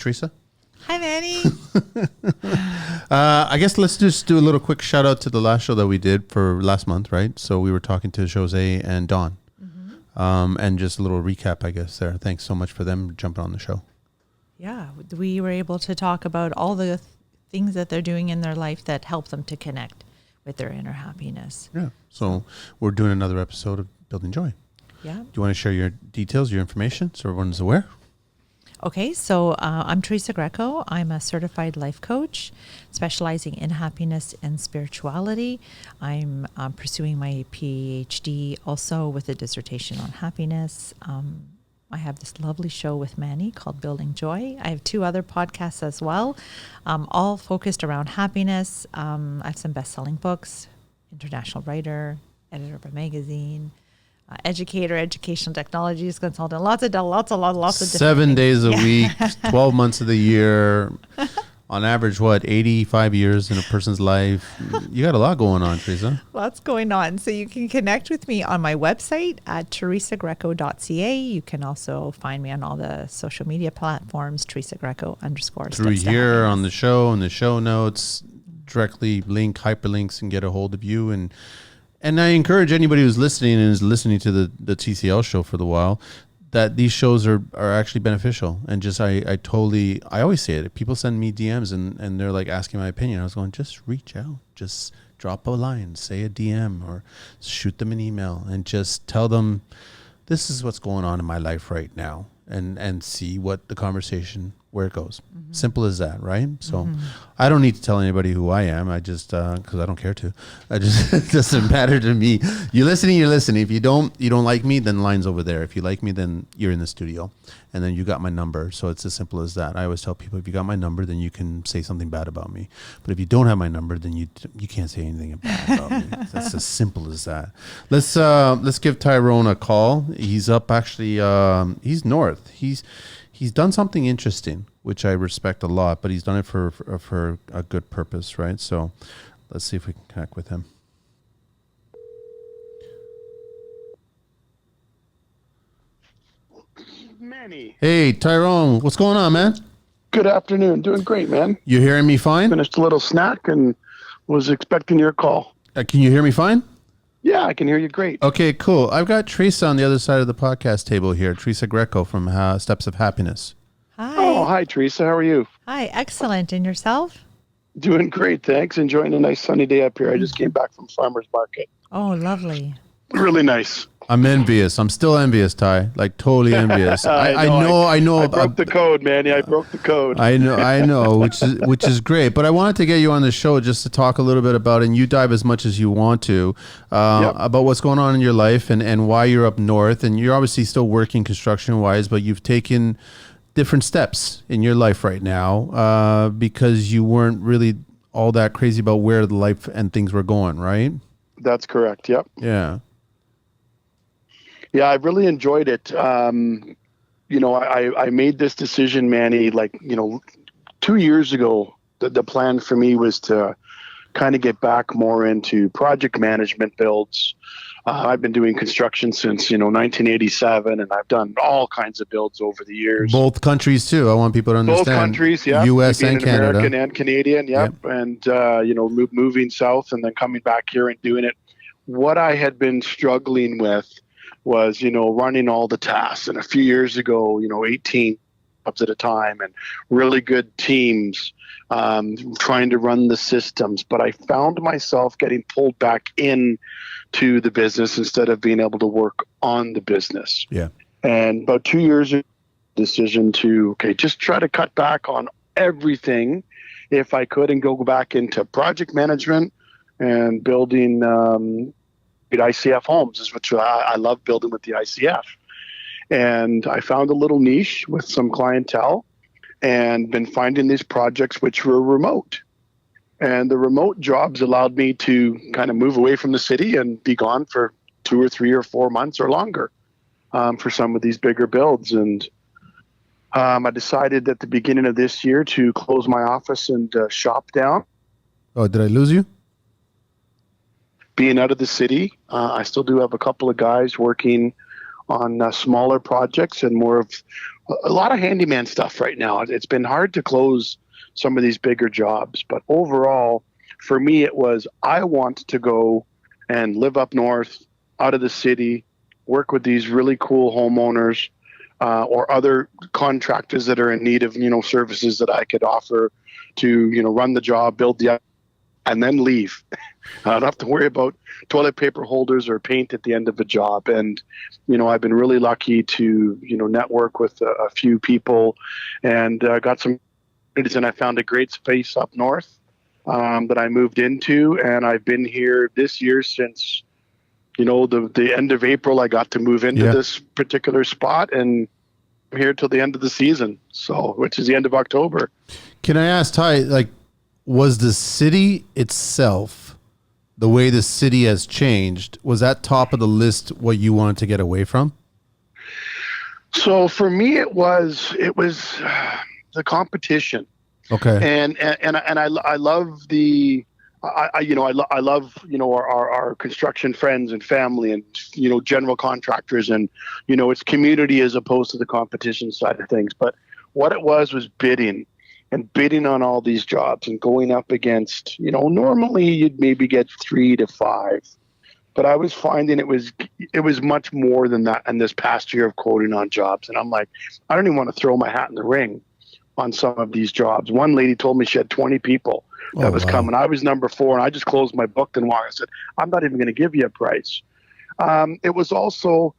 Teresa. Hi, Manny. I guess let's just do a little quick shout out to the last show that we did for last month, right? So we were talking to Jose and Dawn. And just a little recap, I guess, there. Thanks so much for them jumping on the show. Yeah, we were able to talk about all the things that they're doing in their life that help them to connect with their inner happiness. Yeah. So we're doing another episode of Building Joy. Yeah. Do you want to share your details, your information, so everyone's aware? Okay, so I'm Teresa Greco. I'm a certified life coach specializing in happiness and spirituality. I'm pursuing my PhD also with a dissertation on happiness. I have this lovely show with Manny called Building Joy. I have 2 other podcasts as well, all focused around happiness. I have some best-selling books, international writer, editor of a magazine, educator, educational technologies consultant, lots of different 7 days a week, 12 months of the year, on average, 85 years in a person's life. You got a lot going on, Teresa. Lots going on. So you can connect with me on my website at TeresaGreco.ca. You can also find me on all the social media platforms, TeresaGreco_. Through here on the show, in the show notes, directly link, hyperlinks, and get a hold of you. And I encourage anybody who's listening and is listening to the TCL show for the while, that these shows are actually beneficial. And just, I always say it. People send me DMs and they're like asking my opinion. I was going, just reach out, just drop a line, say a DM or shoot them an email and just tell them this is what's going on in my life right now and see what the conversation, where it goes. Simple as that, right? So I don't need to tell anybody who I am. I just, because I don't care to. It doesn't matter to me. You're listening. If you don't like me, then line's over there. If you like me, then you're in the studio. And then you got my number. So it's as simple as that. I always tell people, if you got my number, then you can say something bad about me. But if you don't have my number, then you can't say anything bad about me. That's as simple as that. Let's give Tyrone a call. He's up actually. He's north. He's done something interesting, which I respect a lot, but he's done it for a good purpose, right? So let's see if we can connect with him. Manny. Hey, Tyrone, what's going on, man? Good afternoon. Doing great, man. You hearing me fine? Finished a little snack and was expecting your call. Can you hear me fine? Yeah, I can hear you great. Okay, cool. I've got Teresa on the other side of the podcast table here, Teresa Greco from StepstoTrueHappiness. Hi. Oh, hi, Teresa. How are you? Hi, excellent. And yourself? Doing great, thanks. Enjoying a nice sunny day up here. I just came back from farmer's market. Oh, lovely. Really nice. I'm envious. I'm still envious, Ty. Like totally envious. I know. I broke the code, Manny. I broke the code. I know, which is great. But I wanted to get you on the show just to talk a little bit about, and you dive as much as you want to, about what's going on in your life and why you're up north. And you're obviously still working construction wise, but you've taken different steps in your life right now because you weren't really all that crazy about where the life and things were going, right? That's correct. Yep. Yeah. Yeah, I really enjoyed it. I made this decision, Manny, 2 years ago. The plan for me was to kind of get back more into project management builds. I've been doing construction since, 1987, and I've done all kinds of builds over the years. Both countries, too. I want people to understand. Both countries, yeah. U.S. and Canada. American and Canadian, yep. And, moving south and then coming back here and doing it. What I had been struggling with was, running all the tasks. And a few years ago, 18 jobs at a time and really good teams, trying to run the systems. But I found myself getting pulled back in to the business instead of being able to work on the business. Yeah. And about 2 years ago, decision to, just try to cut back on everything if I could and go back into project management and building ICF homes, which I love building with the ICF. And I found a little niche with some clientele and been finding these projects which were remote. And the remote jobs allowed me to kind of move away from the city and be gone for 2 or 3 or 4 months or longer for some of these bigger builds. And I decided at the beginning of this year to close my office and shop down. Oh, did I lose you? Being out of the city, I still do have a couple of guys working on smaller projects and more of a lot of handyman stuff right now. It's been hard to close some of these bigger jobs, but overall, for me, it was I want to go and live up north, out of the city, work with these really cool homeowners or other contractors that are in need of services that I could offer to run the job, build the, and then leave. I don't have to worry about toilet paper holders or paint at the end of a job. And, I've been really lucky to, network with a few people and got some, and I found a great space up north that I moved into. And I've been here this year since, the end of April. I got to move into this particular spot, and I'm here till the end of the season. So, which is the end of October. Can I ask Ty, was the city itself, the way the city has changed, was that top of the list what you wanted to get away from? So for me, it was the competition. Okay. And I love the, I love, our construction friends and family and, general contractors and, it's community as opposed to the competition side of things. But what it was bidding. And bidding on all these jobs and going up against, normally you'd maybe get 3 to 5, but I was finding it was much more than that in this past year of quoting on jobs. And I'm like, I don't even want to throw my hat in the ring on some of these jobs. One lady told me she had 20 people that was coming. I was number 4, and I just closed my book and walked. I said, I'm not even going to give you a price. It was also,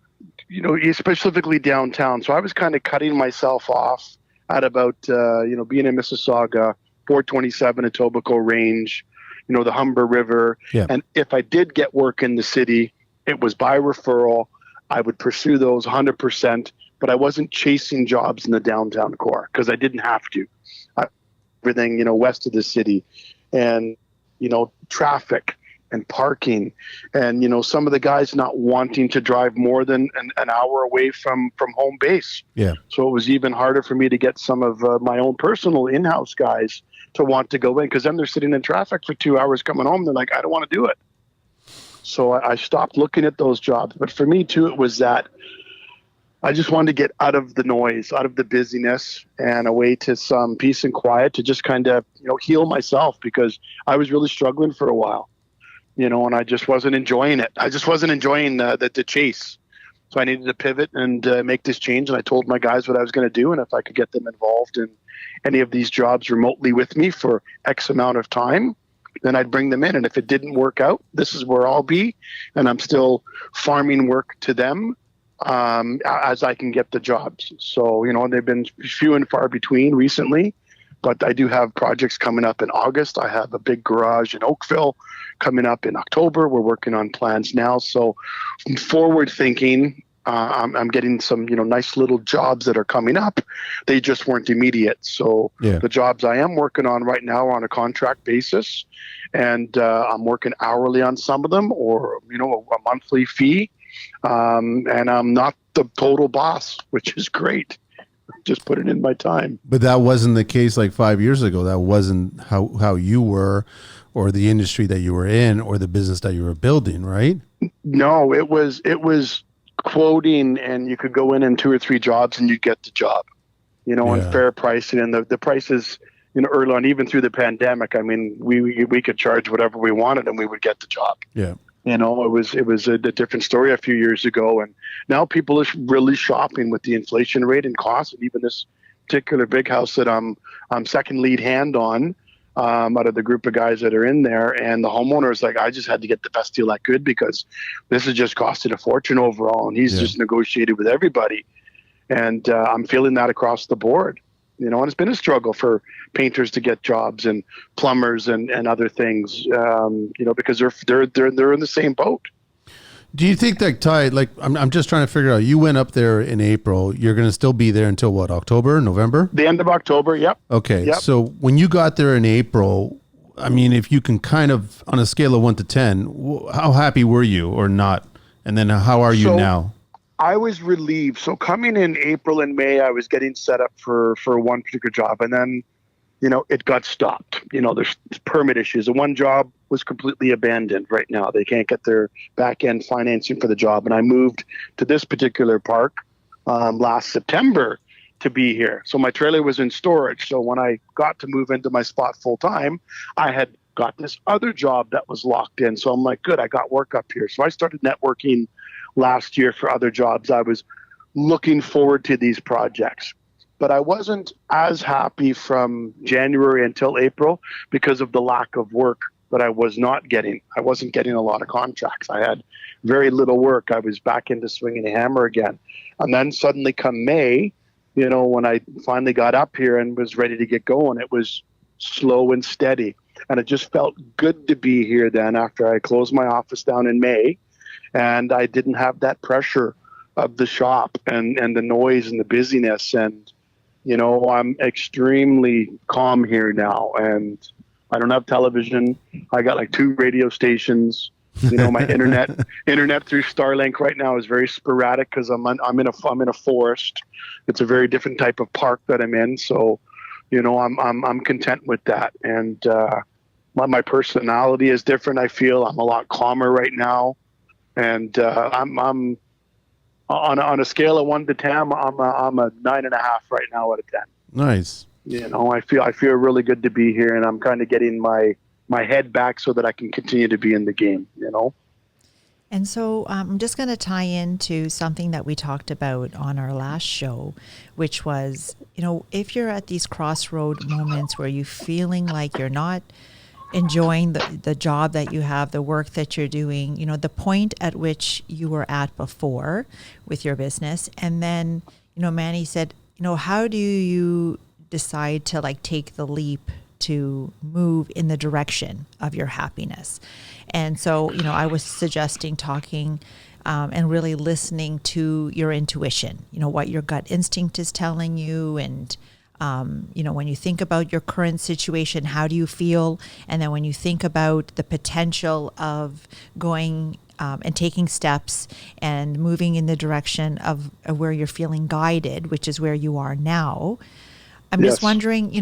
specifically downtown. So I was kind of cutting myself off at about, being in Mississauga, 427 Etobicoke Range, the Humber River. Yeah. And if I did get work in the city, it was by referral. I would pursue those 100%, but I wasn't chasing jobs in the downtown core because I didn't have to. Everything, west of the city and, traffic and parking and, some of the guys not wanting to drive more than an hour away from home base. Yeah. So it was even harder for me to get some of my own personal in-house guys to want to go in because then they're sitting in traffic for 2 hours coming home. They're like, I don't want to do it. So I stopped looking at those jobs. But for me too, it was that I just wanted to get out of the noise, out of the busyness and away to some peace and quiet to just kind of, heal myself because I was really struggling for a while. And I just wasn't enjoying it. I just wasn't enjoying the chase. So I needed to pivot and make this change. And I told my guys what I was going to do. And if I could get them involved in any of these jobs remotely with me for X amount of time, then I'd bring them in. And if it didn't work out, this is where I'll be. And I'm still farming work to them as I can get the jobs. So, they've been few and far between recently. But I do have projects coming up in August. I have a big garage in Oakville coming up in October. We're working on plans now. So forward thinking, I'm getting some, nice little jobs that are coming up. They just weren't immediate. So the jobs I am working on right now are on a contract basis. And I'm working hourly on some of them or, a monthly fee. And I'm not the total boss, which is great. Just put it in my time. But that wasn't the case 5 years ago. That wasn't how you were or the industry that you were in or the business that you were building, right? No, it was quoting and you could go in 2 or 3 jobs and you get the job, and fair pricing and the prices, early on, even through the pandemic. I mean, we could charge whatever we wanted and we would get the job. Yeah. It was a different story a few years ago. And now people are really shopping with the inflation rate and cost. And even this particular big house that I'm second lead hand on out of the group of guys that are in there. And the homeowner is like, I just had to get the best deal I could because this has just costed a fortune overall. And he's just negotiated with everybody. And I'm feeling that across the board. And it's been a struggle for painters to get jobs and plumbers and other things, because they're in the same boat. Do you think that, Ty, I'm just trying to figure out, you went up there in April, you're going to still be there until what, October, November? The end of October, yep. Okay, yep. So when you got there in April, I mean, if you can kind of, on a scale of 1 to 10, how happy were you or not? And then how are you now? I was relieved. So coming in April and May, I was getting set up for one particular job. And then, it got stopped. There's permit issues. The one job was completely abandoned right now. They can't get their back end financing for the job. And I moved to this particular park last September to be here. So my trailer was in storage. So when I got to move into my spot full time, I had got this other job that was locked in. So I'm like, good, I got work up here. So I started networking last year for other jobs. I was looking forward to these projects. But I wasn't as happy from January until April because of the lack of work that I was not getting. I wasn't getting a lot of contracts. I had very little work. I was back into swinging a hammer again. And then suddenly come May, when I finally got up here and was ready to get going, it was slow and steady. And it just felt good to be here then after I closed my office down in May. And I didn't have that pressure of the shop and the noise and the busyness. And, I'm extremely calm here now. And I don't have television. I got like 2 radio stations. My internet through Starlink right now is very sporadic because I'm in a forest. It's a very different type of park that I'm in. So, I'm content with that. And my personality is different. I feel I'm a lot calmer right now. And I'm on a scale of 1 to 10. I'm a 9.5 right now out of 10. Nice. I feel really good to be here, and I'm kind of getting my head back so that I can continue to be in the game. And so I'm just going to tie into something that we talked about on our last show, which was, if you're at these crossroad moments where you're feeling like you're not enjoying the job that you have, the work that you're doing, the point at which you were at before with your business. And then, Manny said, how do you decide to take the leap to move in the direction of your happiness? And so, I was suggesting talking and really listening to your intuition, what your gut instinct is telling you. And, when you think about your current situation, how do you feel? And then when you think about the potential of going and taking steps and moving in the direction of where you're feeling guided, which is where you are now, I'm just wondering,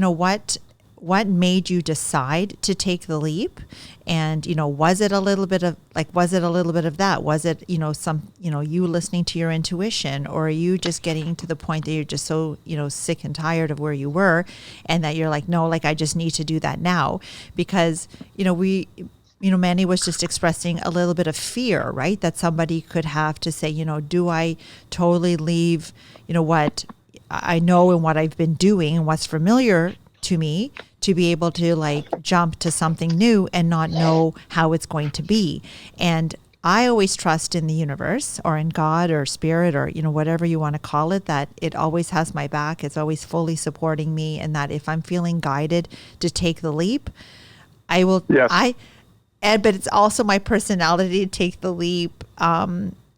what made you decide to take the leap? And, was it a little bit of that? Was it, you listening to your intuition, or are you just getting to the point that you're just so, sick and tired of where you were, and that you're like, no, I just need to do that now? Because, Manny was just expressing a little bit of fear, right? That somebody could have to say, do I totally leave, what I know and what I've been doing and what's familiar to me, to be able to jump to something new and not know how it's going to be. And I always trust in the universe, or in God or spirit, or whatever you want to call it, that it always has my back. It's always fully supporting me, and that if I'm feeling guided to take the leap, I will. Yes. But it's also my personality to take the leap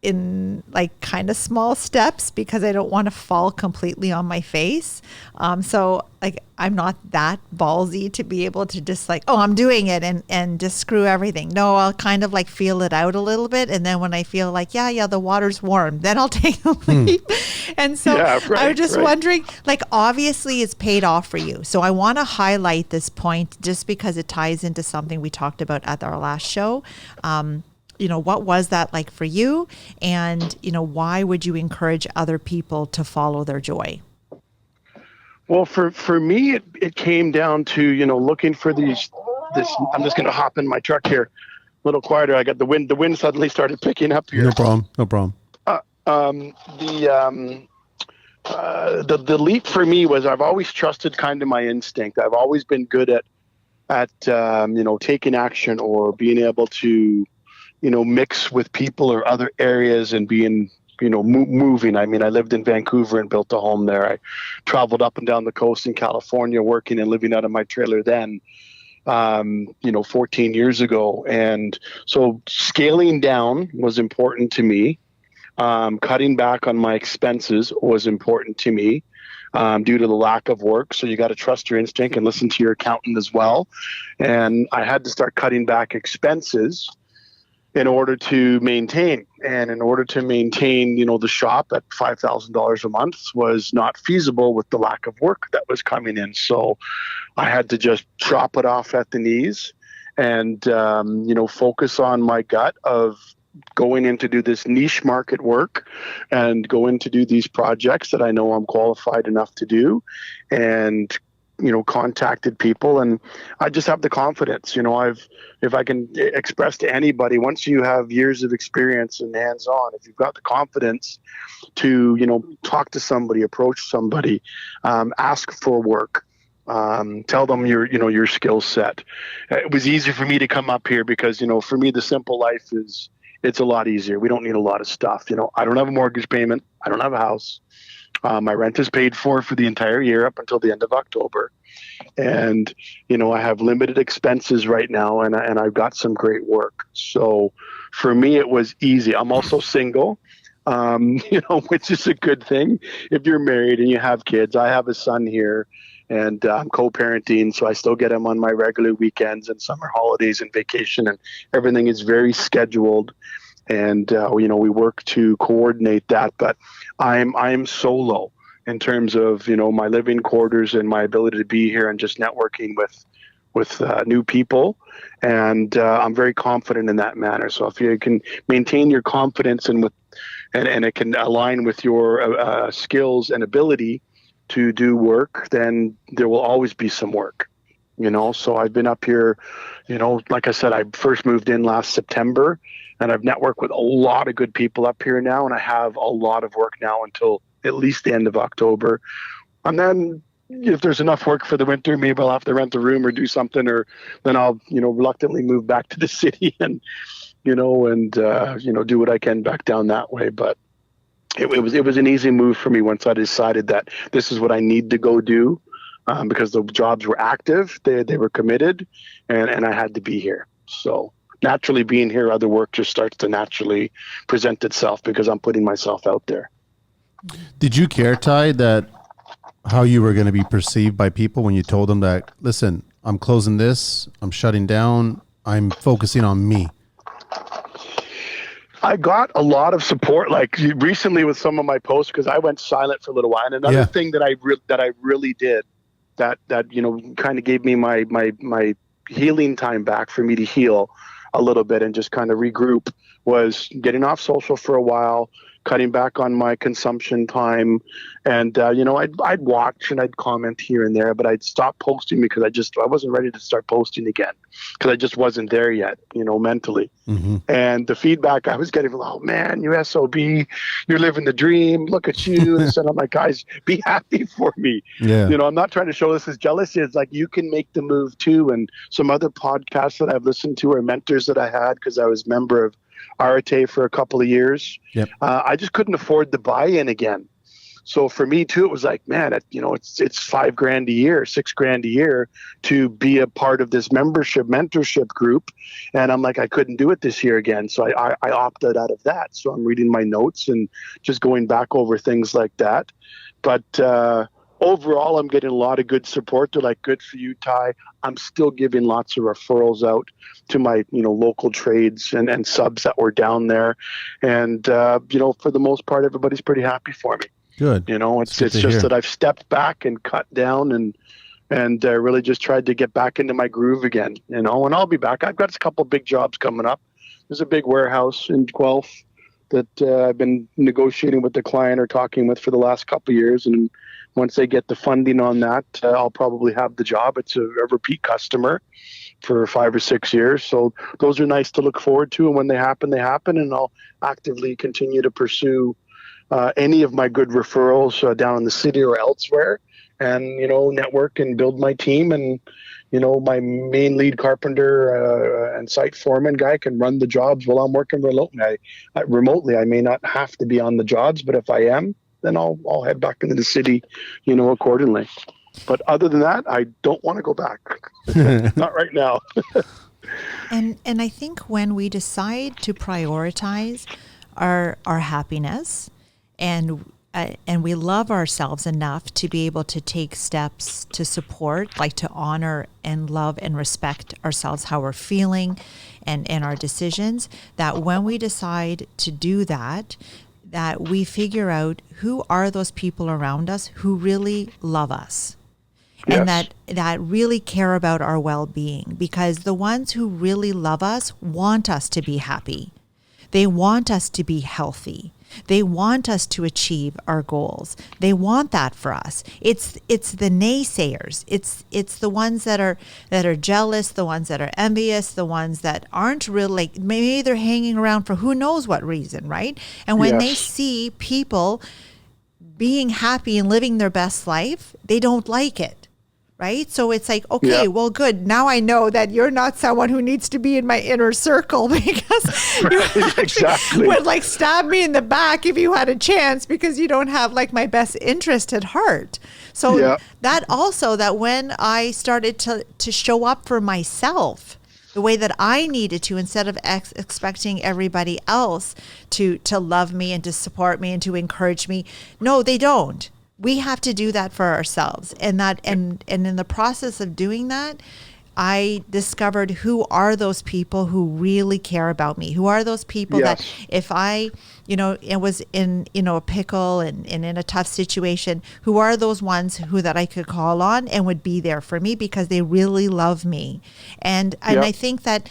in kind of small steps, because I don't want to fall completely on my face. So I'm not that ballsy to be able to just I'm doing it and just screw everything. No, I'll kind of feel it out a little bit. And then when I feel the water's warm, then I'll take the leap. And so I was just wondering, obviously it's paid off for you. So I want to highlight this point just because it ties into something we talked about at our last show. What was that like for you? And, why would you encourage other people to follow their joy? Well, for me, it came down to, looking for this, I'm just going to hop in my truck here, a little quieter. I got the wind suddenly started picking up here. No problem. The leap for me was, I've always trusted kind of my instinct. I've always been good at taking action, or being able to, mix with people or other areas and being, moving. I mean, I lived in Vancouver and built a home there. I traveled up and down the coast in California, working and living out of my trailer then, 14 years ago. And so scaling down was important to me. Cutting back on my expenses was important to me, due to the lack of work. So you got to trust your instinct and listen to your accountant as well. And I had to start cutting back expenses in order to maintain. And in order to maintain, the shop at $5,000 a month was not feasible with the lack of work that was coming in. So I had to just chop it off at the knees and, focus on my gut of going in to do this niche market work and go in to do these projects that I know I'm qualified enough to do, and contacted people, and I just have the confidence. If I can express to anybody, once you have years of experience and hands-on, if you've got the confidence to talk to somebody, approach somebody, ask for work, tell them your skill set. It was easy for me to come up here because for me the simple life it's a lot easier. We don't need a lot of stuff. I don't have a mortgage payment. I don't have a house. My rent is paid for the entire year up until the end of October. And, I have limited expenses right now, and I've got some great work. So for me, it was easy. I'm also single, which is a good thing. If you're married and you have kids, I have a son here, and I'm co-parenting, so I still get him on my regular weekends and summer holidays and vacation, and everything is very scheduled. And we work to coordinate that, but I'm solo in terms of my living quarters and my ability to be here and just networking with new people, and I'm very confident in that manner. So if you can maintain your confidence and it can align with your skills and ability to do work, then there will always be some work. So I've been up here, like I said, I first moved in last September. And I've networked with a lot of good people up here now, and I have a lot of work now until at least the end of October. And then if there's enough work for the winter, maybe I'll have to rent a room or do something, or then I'll, reluctantly move back to the city and, do what I can back down that way. But it was an easy move for me once I decided that this is what I need to go do, because the jobs were active, they were committed, and I had to be here. So naturally being here, other work just starts to naturally present itself because I'm putting myself out there. Did you care, Ty, that how you were going to be perceived by people when you told them that, listen, I'm closing this, I'm shutting down, I'm focusing on me? I got a lot of support, like recently with some of my posts, because I went silent for a little while. And another thing that I really did that kind of gave me my healing time back for me to heal a little bit and just kind of regroup was getting off social for a while, cutting back on my consumption time. And, I'd watch and I'd comment here and there, but I'd stop posting because I wasn't ready to start posting again because I just wasn't there yet, mentally. Mm-hmm. And the feedback I was getting, oh man, you SOB, you're living the dream. Look at you. And I'm like, guys, be happy for me. Yeah. I'm not trying to show this as jealousy. It's like, you can make the move too. And some other podcasts that I've listened to or mentors that I had, because I was a member of Arete for a couple of years. Yep. I just couldn't afford the buy-in again. So for me too, it was like, man, it's $5,000 a year, $6,000 a year to be a part of this mentorship group. And I'm like, I couldn't do it this year again. So I opted out of that. So I'm reading my notes and just going back over things like that. But overall, I'm getting a lot of good support. They're like, good for you, Ty. I'm still giving lots of referrals out to my, local trades and subs that were down there. And, for the most part, everybody's pretty happy for me. Good. It's just that I've stepped back and cut down and really just tried to get back into my groove again, and I'll be back. I've got a couple big jobs coming up. There's a big warehouse in Guelph that I've been negotiating with the client or talking with for the last couple of years. And once they get the funding on that, I'll probably have the job. It's a repeat customer for 5 or 6 years. So those are nice to look forward to. And when they happen, they happen. And I'll actively continue to pursue any of my good referrals down in the city or elsewhere, and network and build my team. And my main lead carpenter and site foreman guy can run the jobs while I'm working remotely. I may not have to be on the jobs, but if I am, then I'll head back into the city accordingly. But other than that, I don't want to go back. Not right now. And I think when we decide to prioritize our happiness, and we love ourselves enough to be able to take steps to support, like to honor and love and respect ourselves, how we're feeling and our decisions, that when we decide to do that we figure out who are those people around us who really love us. Yes. And that really care about our well-being, because the ones who really love us want us to be happy. They want us to be healthy. They want us to achieve our goals. They want that for us. It's the naysayers. It's the ones that are jealous, the ones that are envious, the ones that aren't real, like maybe they're hanging around for who knows what reason, right? And when they see people being happy and living their best life, they don't like it. Right? So it's like, okay, well, good. Now I know that you're not someone who needs to be in my inner circle, because you exactly would like stab me in the back if you had a chance, because you don't have like my best interest at heart. So that also, that when I started to show up for myself the way that I needed to, instead of expecting everybody else to love me and to support me and to encourage me. No, they don't. We have to do that for ourselves. And in the process of doing that, I discovered who are those people who really care about me, who are those people that if I, it was in, a pickle and in a tough situation, who are those ones who that I could call on and would be there for me because they really love me. And I think that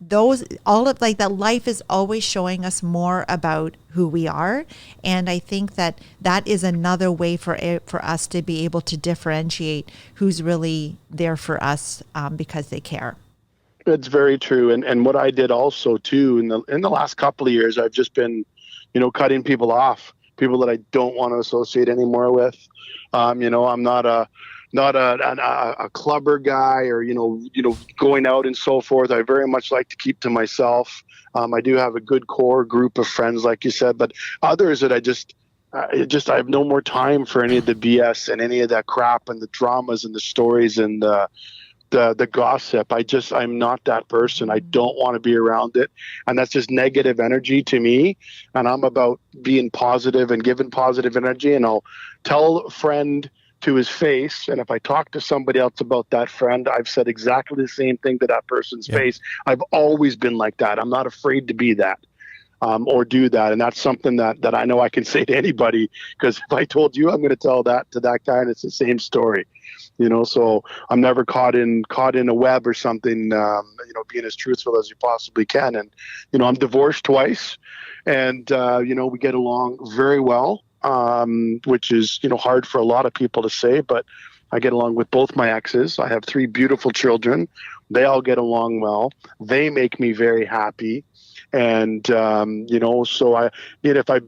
that life is always showing us more about who we are. And I think that is another way for us to be able to differentiate who's really there for us because they care. It's very true. And what I did also too, in the last couple of years, I've just been, cutting people off, people that I don't want to associate anymore with. I'm not a clubber guy or, going out and so forth. I very much like to keep to myself. I do have a good core group of friends, like you said, but others that I have no more time for any of the BS and any of that crap and the dramas and the stories and the gossip. I'm not that person. I don't want to be around it. And that's just negative energy to me. And I'm about being positive and giving positive energy. And I'll tell a friend to his face, and if I talk to somebody else about that friend, I've said exactly the same thing to that person's face. I've always been like that. I'm not afraid to be that or do that, and that's something that I know I can say to anybody, because if I told you, I'm going to tell that to that guy, and it's the same story. So I'm never caught in a web or something. Being as truthful as you possibly can, and I'm divorced twice, and we get along very well. Which is, hard for a lot of people to say, but I get along with both my exes. I have 3 beautiful children. They all get along well. They make me very happy. And, so if I've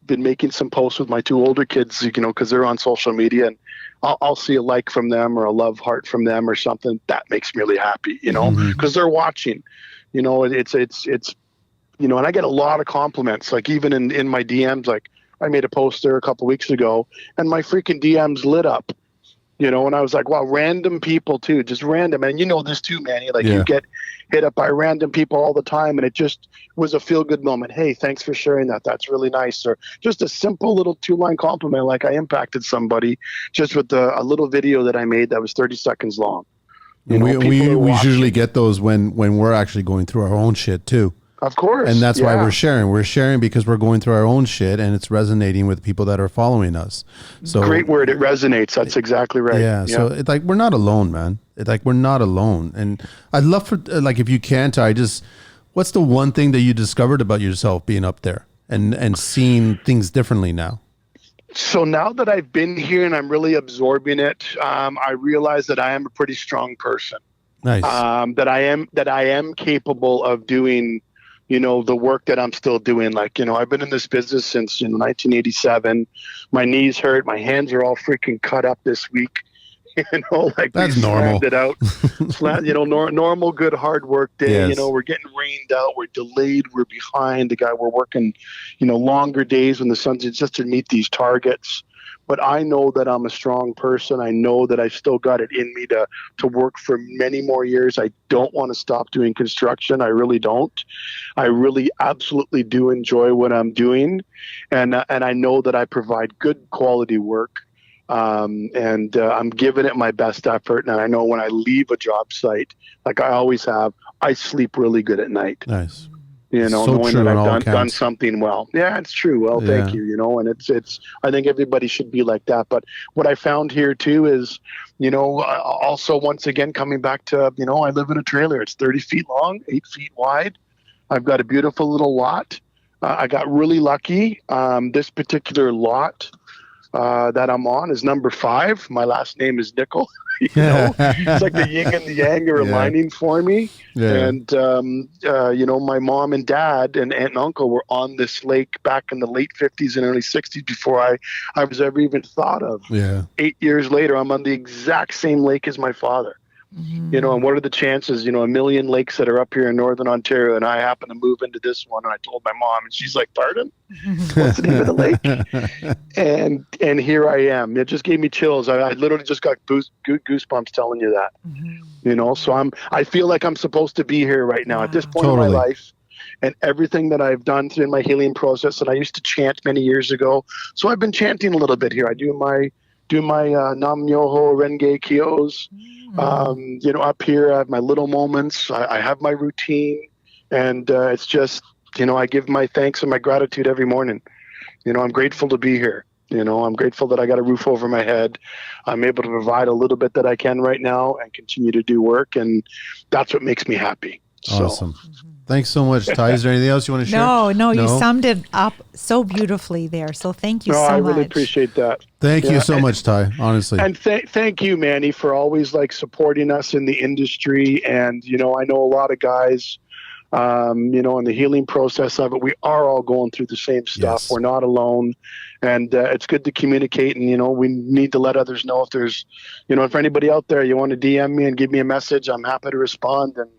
been making some posts with my 2 older kids, because they're on social media, and I'll see a like from them or a love heart from them or something, that makes me really happy, because they're watching, it's, and I get a lot of compliments, like even in my DMs, like, I made a post there a couple weeks ago, and my freaking DMs lit up, and I was like, wow, random people too, just random. And this too, Manny, you get hit up by random people all the time, and it just was a feel-good moment. Hey, thanks for sharing that. That's really nice. Or just a simple little 2-line compliment, like I impacted somebody just with a little video that I made that was 30 seconds long. We usually get those when we're actually going through our own shit too. Of course. And that's why we're sharing. We're sharing because we're going through our own shit, and it's resonating with people that are following us. So great word. It resonates. That's exactly right. Yeah. So it's like, we're not alone, man. It's like, we're not alone. And I'd love for, if you can, what's the one thing that you discovered about yourself being up there and seeing things differently now? So now that I've been here and I'm really absorbing it, I realize that I am a pretty strong person. Nice. That I am capable of doing, the work that I'm still doing. I've been in this business since 1987. My knees hurt. My hands are all freaking cut up this week. That's normal. It out. Normal, good, hard work day. Yes. We're getting rained out. We're delayed. We're behind. We're working, longer days when the sun's just to meet these targets. But I know that I'm a strong person. I know that I've still got it in me to work for many more years. I don't want to stop doing construction. I really don't. I really absolutely do enjoy what I'm doing. And I know that I provide good quality work. And I'm giving it my best effort. And I know when I leave a job site, like I always have, I sleep really good at night. Nice. Knowing that I've done something well. Yeah, it's true. Well, thank you. And it's, I think everybody should be like that. But what I found here too is, also once again, coming back to, I live in a trailer. It's 30 feet long, 8 feet wide. I've got a beautiful little lot. I got really lucky. This particular lot that I'm on is number 5. My last name is Nickel. It's like the yin and the yang are aligning for me. Yeah. And, my mom and dad and aunt and uncle were on this lake back in the late 50s and early 60s before I was ever even thought of. Yeah. 8 years later, I'm on the exact same lake as my father. And what are the chances, a million lakes that are up here in Northern Ontario, and I happen to move into this one. And I told my mom, and she's like, pardon? What's the name of the lake? And here I am. It just gave me chills. I literally just got goosebumps telling you that, so I feel like I'm supposed to be here right now at this point in my life, and everything that I've done through my healing process. And I used to chant many years ago. So I've been chanting a little bit here. I do my Nam Myoho Renge Kyos. Up here I have my little moments. I have my routine, and it's just, I give my thanks and my gratitude every morning. I'm grateful to be here. I'm grateful that I got a roof over my head. I'm able to provide a little bit that I can right now and continue to do work, and that's what makes me happy. Awesome. Thanks so much, Ty. Is there anything else you want to share? No, you summed it up so beautifully there. So thank you so much. I really appreciate that. Thank you so much, Ty, honestly. And thank you, Manny, for always supporting us in the industry. And, I know a lot of guys, in the healing process of it, we are all going through the same stuff. We're not alone. And it's good to communicate. And, we need to let others know if there's, if anybody out there, you want to DM me and give me a message, I'm happy to respond and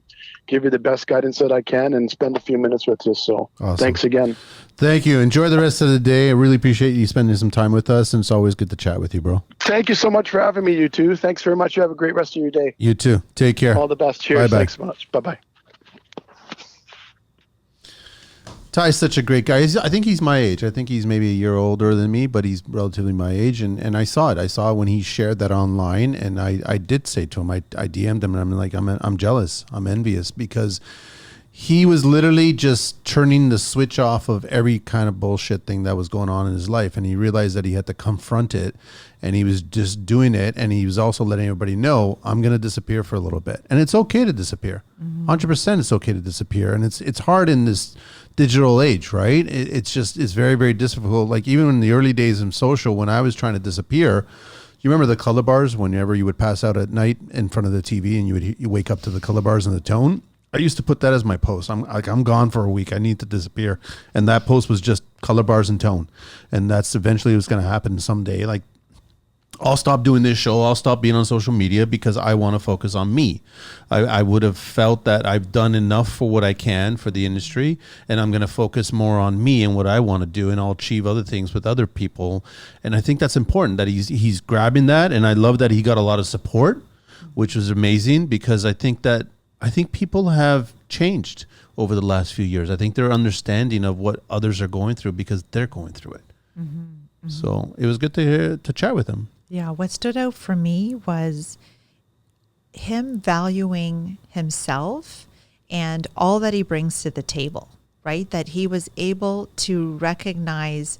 give you the best guidance that I can and spend a few minutes with you. So Thanks again. Thank you. Enjoy the rest of the day. I really appreciate you spending some time with us, and it's always good to chat with you, bro. Thank you so much for having me, you too. Thanks very much. You have a great rest of your day. You too. Take care. All the best. Cheers. Bye-bye. Thanks so much. Bye-bye. Ty's such a great guy. I think he's my age. I think he's maybe a year older than me, but he's relatively my age. And I saw it. I saw it when he shared that online, and I did say to him, I DM'd him, and I'm like, I'm jealous. I'm envious, because he was literally just turning the switch off of every kind of bullshit thing that was going on in his life. And he realized that he had to confront it, and he was just doing it. And he was also letting everybody know, I'm going to disappear for a little bit. And it's okay to disappear. 100% it's okay to disappear. And it's hard in this digital age, right? It's very, very difficult. Like even in the early days of social, when I was trying to disappear, you remember the color bars whenever you would pass out at night in front of the TV and you wake up to the color bars and the tone? I used to put that as my post. I'm gone for a week. I need to disappear. And that post was just color bars and tone. And that's eventually what's going to happen someday. Like, I'll stop doing this show. I'll stop being on social media because I want to focus on me. I would have felt that I've done enough for what I can for the industry, and I'm going to focus more on me and what I want to do, and I'll achieve other things with other people. And I think that's important that he's grabbing that. And I love that he got a lot of support, which was amazing, because I think people have changed over the last few years. I think they're understanding of what others are going through because they're going through it. So it was good to chat with him. Yeah, what stood out for me was him valuing himself and all that he brings to the table, right? That he was able to recognize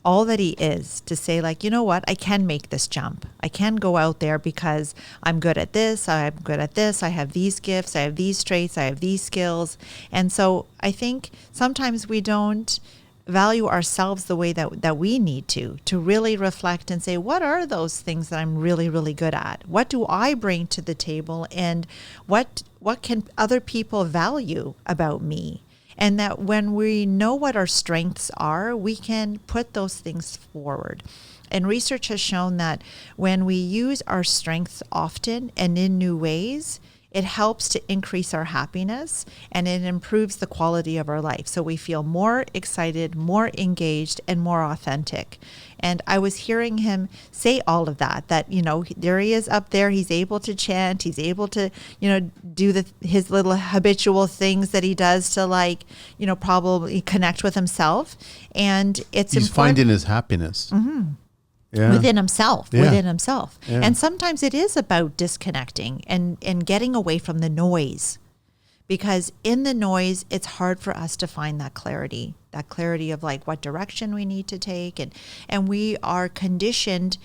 all that he is, to say like, you know what, I can make this jump. I can go out there because I'm good at this. I'm good at this. I have these gifts. I have these traits. I have these skills. And so I think sometimes we don't value ourselves the way that we need to really reflect and say, what are those things that I'm really, really good at? What do I bring to the table? And what can other people value about me? And that when we know what our strengths are, we can put those things forward. And research has shown that when we use our strengths often and in new ways, it helps to increase our happiness, and it improves the quality of our life. So we feel more excited, more engaged, and more authentic. And I was hearing him say all of that, there he is up there. He's able to chant. He's able to, do his little habitual things that he does to probably connect with himself. And he's finding his happiness. Yeah. Within himself. Yeah. And sometimes it is about disconnecting and getting away from the noise, because in the noise, it's hard for us to find that clarity of like what direction we need to take. And we are conditioned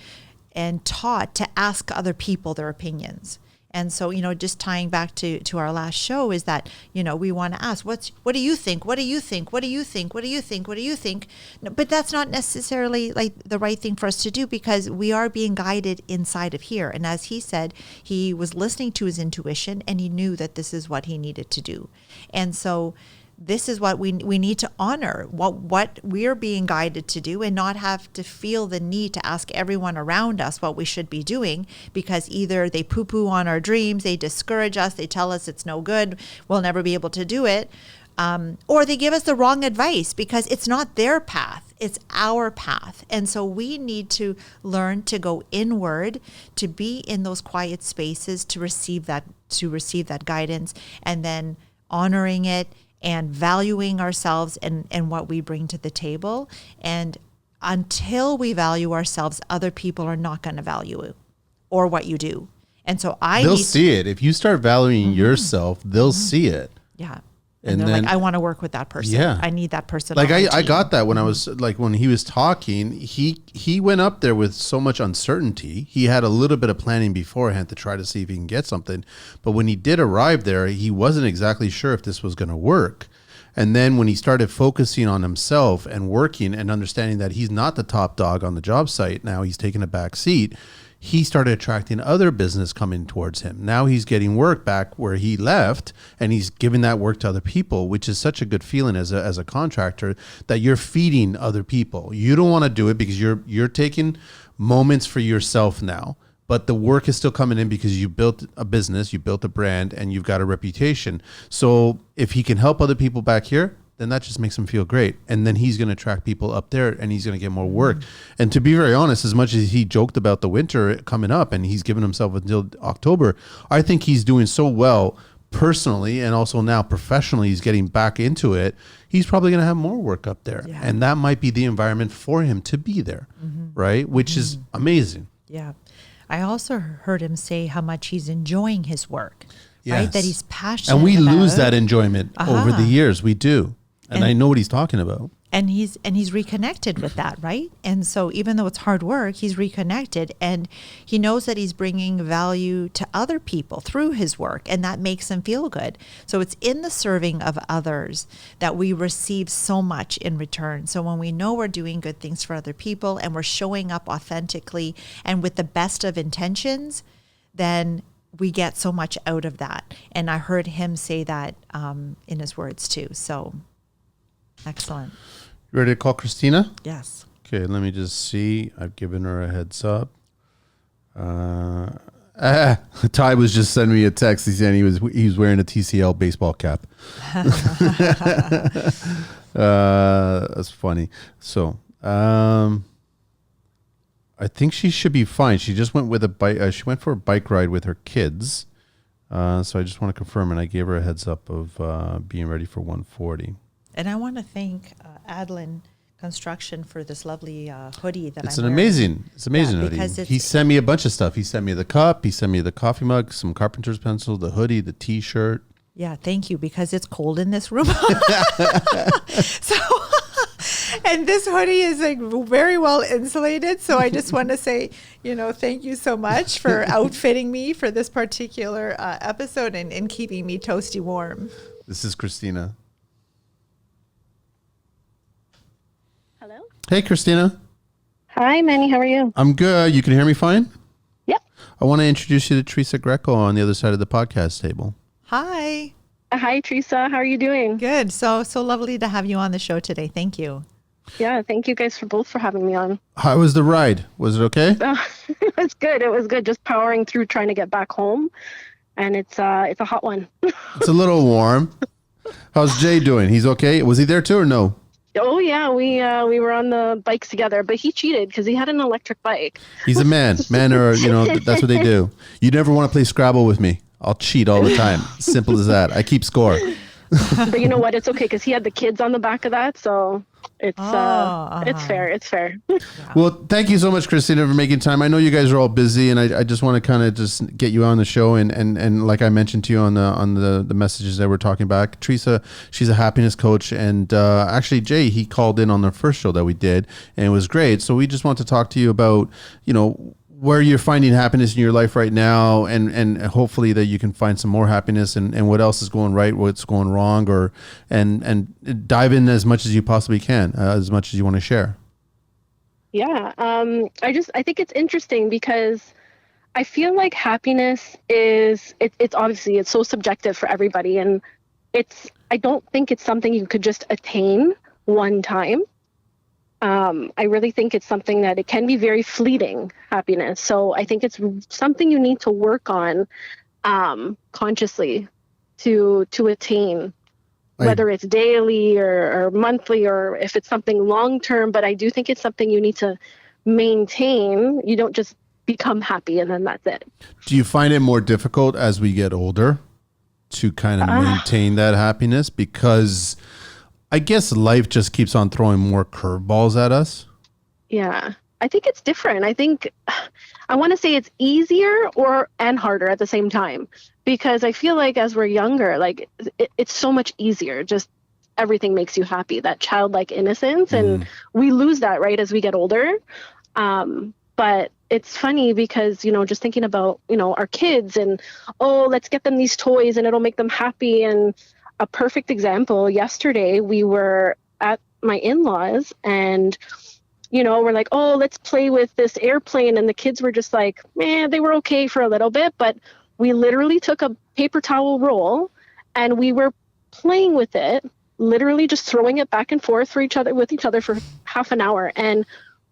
and taught to ask other people their opinions. And so, just tying back to our last show is that, we want to ask, what do you think? What do you think? What do you think? What do you think? What do you think? No, but that's not necessarily like the right thing for us to do, because we are being guided inside of here. And as he said, he was listening to his intuition and he knew that this is what he needed to do. And so this is what we need to honor, what we're being guided to do, and not have to feel the need to ask everyone around us what we should be doing, because either they poo-poo on our dreams, they discourage us, they tell us it's no good, we'll never be able to do it, or they give us the wrong advice because it's not their path, it's our path. And so we need to learn to go inward, to be in those quiet spaces, to receive that guidance, and then honoring it and valuing ourselves and what we bring to the table. And until we value ourselves, other people are not going to value you or what you do. And so they'll see it. If you start valuing yourself, they'll see it. Yeah. And they're like, I want to work with that person. Yeah. I need that person. Like I got that when I was like, when he was talking, he went up there with so much uncertainty. He had a little bit of planning beforehand to try to see if he can get something. But when he did arrive there, he wasn't exactly sure if this was going to work. And then when he started focusing on himself and working and understanding that he's not the top dog on the job site, now he's taking a back seat, he started attracting other business coming towards him. Now he's getting work back where he left, and he's giving that work to other people, which is such a good feeling as a contractor, that you're feeding other people. You don't want to do it because you're taking moments for yourself now, but the work is still coming in because you built a business, you built a brand, and you've got a reputation. So if he can help other people back here, then that just makes him feel great. And then he's going to attract people up there, and he's going to get more work. And to be very honest, as much as he joked about the winter coming up and he's given himself until October, I think he's doing so well personally, and also now professionally, he's getting back into it. He's probably going to have more work up there. Yeah. And that might be the environment for him to be there, right? Which is amazing. Yeah. I also heard him say how much he's enjoying his work, yes. right? That he's passionate and we about. Lose that enjoyment over the years. We do. And I know what he's talking about. And he's reconnected with that, right? And so even though it's hard work, he's reconnected, and he knows that he's bringing value to other people through his work, and that makes him feel good. So it's in the serving of others that we receive so much in return. So when we know we're doing good things for other people and we're showing up authentically and with the best of intentions, then we get so much out of that. And I heard him say that in his words too. So excellent. You ready to call Christina? Yes. Okay, let me just see. I've given her a heads up. Ty was just sending me a text. He said he was wearing a TCL baseball cap. That's funny. So I think she should be fine. She just went with a bike. She went for a bike ride with her kids. So I just want to confirm, and I gave her a heads up of being ready for 1:40. And I want to thank Adlin Construction for this lovely hoodie that it's I'm an wearing. It's amazing hoodie. He sent me a bunch of stuff. He sent me the cup. He sent me the coffee mug, some carpenter's pencil, the hoodie, the T-shirt. Yeah, thank you, because it's cold in this room. So, and this hoodie is like very well insulated. So I just want to say, thank you so much for outfitting me for this particular episode and keeping me toasty warm. This is Christina. Hello. Hey, Christina. Hi, Manny. How are you? I'm good. You can hear me fine? Yep. I want to introduce you to Teresa Greco on the other side of the podcast table. Hi. Hi, Teresa. How are you doing? Good. So lovely to have you on the show today. Thank you. Yeah, thank you guys both for having me on. How was the ride? Was it okay? It was good. It was good. Just powering through trying to get back home. And it's a hot one. It's a little warm. How's Jay doing? He's okay? Was he there too or no? Oh, yeah. We were on the bikes together, but he cheated because he had an electric bike. He's a man. Men are, that's what they do. You never want to play Scrabble with me. I'll cheat all the time. Simple as that. I keep score. But you know what? It's okay because he had the kids on the back of that. So it's fair. It's fair. Well, thank you so much, Christina, for making time. I know you guys are all busy, and I just want to kind of just get you on the show. And like I mentioned to you on the messages that we're talking back, Teresa, she's a happiness coach. And actually, Jay, he called in on the first show that we did, and it was great. So we just want to talk to you about, where you're finding happiness in your life right now, and hopefully that you can find some more happiness, and what else is going right, what's going wrong, or and dive in as much as you possibly can, as much as you want to share. Yeah. I think it's interesting because I feel like happiness it's obviously it's so subjective for everybody, and I don't think it's something you could just attain one time. I really think it's something that it can be very fleeting, happiness. So I think it's something you need to work on consciously to attain, whether it's daily or monthly, or if it's something long term. But I do think it's something you need to maintain. You don't just become happy and then that's it. Do you find it more difficult as we get older to kind of maintain that happiness? Because I guess life just keeps on throwing more curveballs at us. Yeah, I think it's different. I think I want to say it's easier and harder at the same time, because I feel like as we're younger, like it's so much easier. Just everything makes you happy, that childlike innocence. And we lose that right as we get older. But it's funny because, just thinking about, our kids and, let's get them these toys and it'll make them happy. And a perfect example, yesterday we were at my in-laws and, we're like, let's play with this airplane. And the kids were just like, man, they were okay for a little bit. But we literally took a paper towel roll and we were playing with it, literally just throwing it back and forth with each other for half an hour. And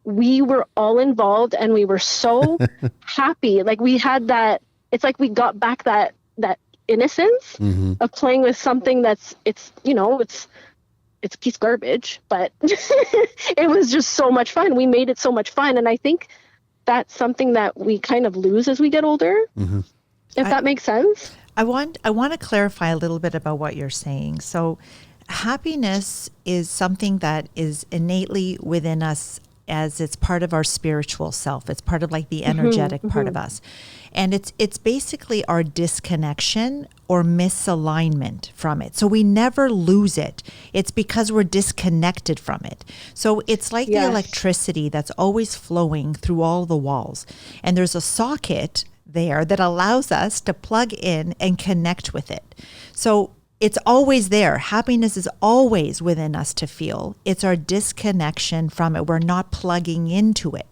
we were all involved and we were so happy. Like we had that, it's like we got back that innocence of playing with something it's a piece of garbage, but it was just so much fun. We made it so much fun. And I think that's something that we kind of lose as we get older, if that makes sense. I want to clarify a little bit about what you're saying. So happiness is something that is innately within us, as it's part of our spiritual self. It's part of like the energetic part of us. And it's basically our disconnection or misalignment from it. So we never lose it. It's because we're disconnected from it. So it's like the electricity that's always flowing through all the walls. And there's a socket there that allows us to plug in and connect with it. So it's always there. Happiness is always within us to feel. It's our disconnection from it. We're not plugging into it.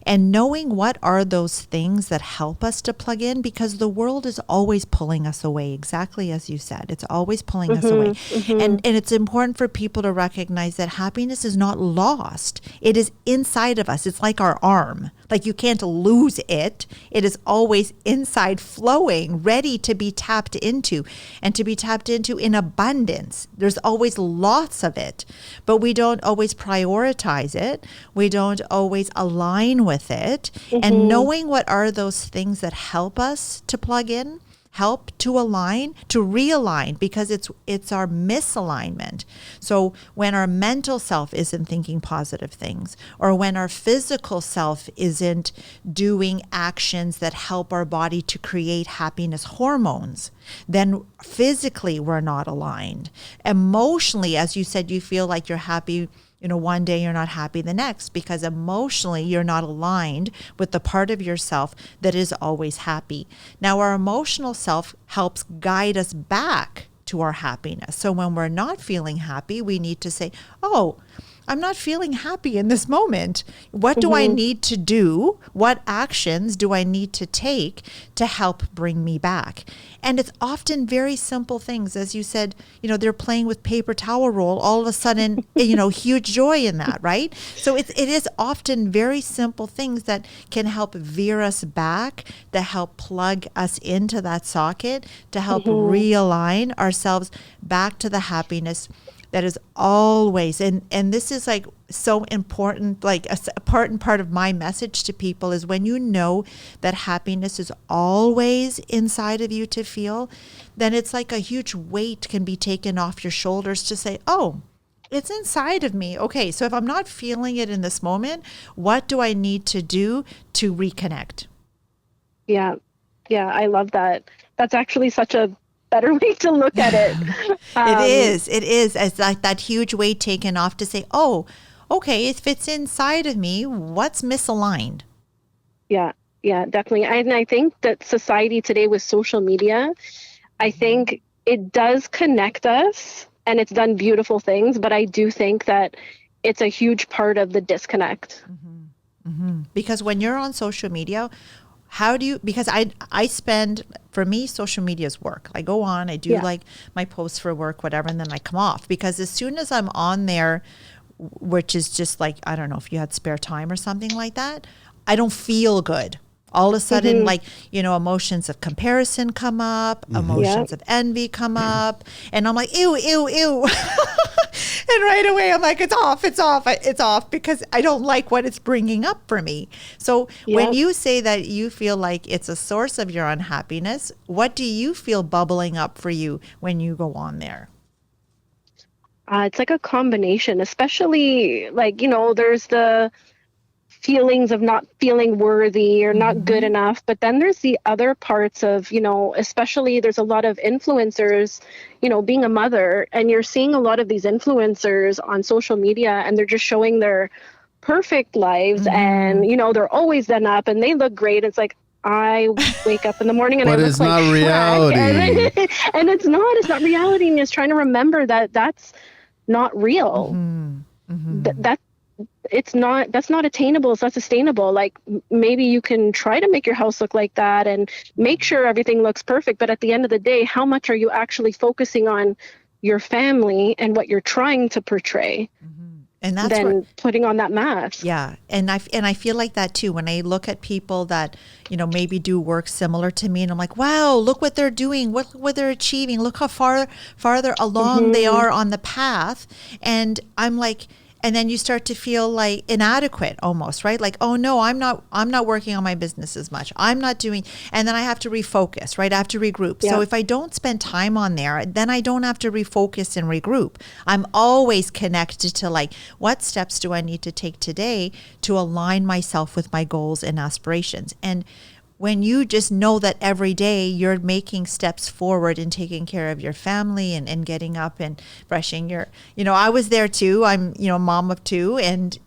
And knowing what are those things that help us to plug in, because the world is always pulling us away, exactly as you said. It's always pulling us away. And it's important for people to recognize that happiness is not lost. It is inside of us. It's like our arm. Like you can't lose it. It is always inside, flowing, ready to be tapped into, and to be tapped into in abundance. There's always lots of it, but we don't always prioritize it. We don't always align with it. And knowing what are those things that help us to plug in, help to align, to realign, because it's our misalignment. So when our mental self isn't thinking positive things, or when our physical self isn't doing actions that help our body to create happiness hormones, then physically we're not aligned. Emotionally, as you said, you feel like you're happy, one day you're not happy the next, because emotionally you're not aligned with the part of yourself that is always happy. Now, our emotional self helps guide us back to our happiness. So when we're not feeling happy, we need to say, I'm not feeling happy in this moment. What do I need to do? What actions do I need to take to help bring me back? And it's often very simple things. As you said, they're playing with paper towel roll. All of a sudden, huge joy in that, right? So it is often very simple things that can help veer us back, to help plug us into that socket, to help realign ourselves back to the happiness that is always, and this is like so important, like a important part of my message to people is when you know that happiness is always inside of you to feel, then it's like a huge weight can be taken off your shoulders to say, it's inside of me. Okay, so if I'm not feeling it in this moment, what do I need to do to reconnect? Yeah, I love that. That's actually such a better way to look at it. It is as like that huge weight taken off to say, okay, if it's inside of me, what's misaligned? Yeah, Yeah, definitely. And I think that society today with social media, I think it does connect us and it's done beautiful things, but I do think that it's a huge part of the disconnect. Because when you're on social media, how do you, because I spend, for me, social media is work. I go on, I do Yeah. like my posts for work, whatever, and then I come off, because as soon as I'm on there, which is just like, I don't know if you had spare time or something like that, I don't feel good. All of a sudden, like, emotions of comparison come up, Yeah. emotions of envy come up, and I'm like, ew, ew, ew. And right away, I'm like, it's off, it's off, it's off, because I don't like what it's bringing up for me. So when Yeah. you say that you feel like it's a source of your unhappiness, what do you feel bubbling up for you when you go on there? It's like a combination, especially like, there's the feelings of not feeling worthy or not good enough. But then there's the other parts of, especially there's a lot of influencers, being a mother, and you're seeing a lot of these influencers on social media and they're just showing their perfect lives and, they're always done up and they look great. It's like, I wake up in the morning and I But look it's like not Shrek, reality. and it's not reality. And it's trying to remember that that's not real. That that's not attainable. It's not sustainable. Like maybe you can try to make your house look like that and make sure everything looks perfect, but at the end of the day, how much are you actually focusing on your family and what you're trying to portray And that's where, than putting on that mask? yeah, and I feel like that too when I look at people that maybe do work similar to me, and I'm like, wow, look what they're doing, what they're achieving, look how farther along they are on the path, and I'm like, and then you start to feel like inadequate almost, right? Like, oh no, I'm not working on my business as much. I'm not doing, and then I have to refocus, right? I have to regroup. Yeah. So if I don't spend time on there, then I don't have to refocus and regroup. I'm always connected to like, what steps do I need to take today to align myself with my goals and aspirations? And when you just know that every day you're making steps forward and taking care of your family and getting up and brushing your, I was there too. I'm, mom of two, and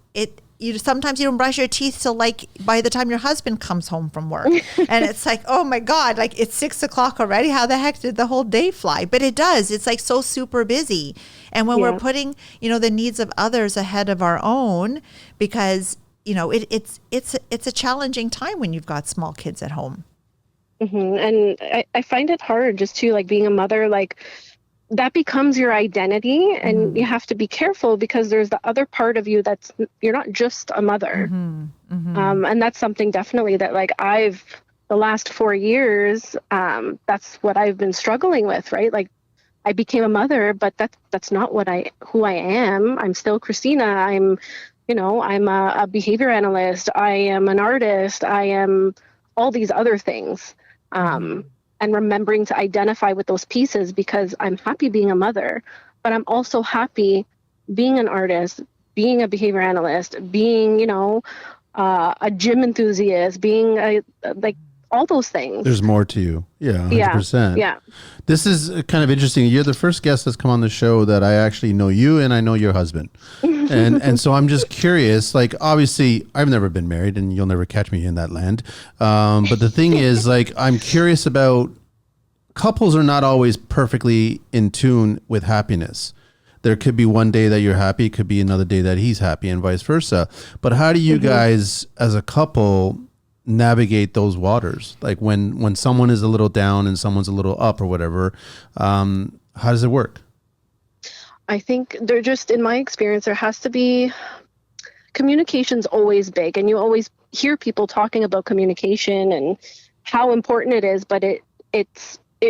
sometimes you don't brush your teeth till like by the time your husband comes home from work. And it's like, oh my God, like it's 6 o'clock already. How the heck did the whole day fly? But it does. It's like so super busy. And when we're putting, the needs of others ahead of our own, because it's a challenging time when you've got small kids at home. And I find it hard just to like being a mother, like that becomes your identity and you have to be careful because there's the other part of you you're not just a mother. And that's something definitely that like the last 4 years, that's what I've been struggling with, right? Like I became a mother, but that's not who I am. I'm still Christina. I'm a behavior analyst. I am an artist. I am all these other things. And remembering to identify with those pieces because I'm happy being a mother, but I'm also happy being an artist, being a behavior analyst, being, a gym enthusiast, being like all those things. There's more to you. Yeah, 100%. Yeah. This is kind of interesting. You're the first guest that's come on the show that I actually know you and I know your husband. And so I'm just curious, like, obviously I've never been married and you'll never catch me in that land. But the thing is, like, I'm curious about couples are not always perfectly in tune with happiness. There could be one day that you're happy, could be another day that he's happy and vice versa. But how do you guys as a couple navigate those waters? Like when someone is a little down and someone's a little up or whatever, how does it work? I think they're just, in my experience, there has to be communication's always big, and you always hear people talking about communication and how important it is, but it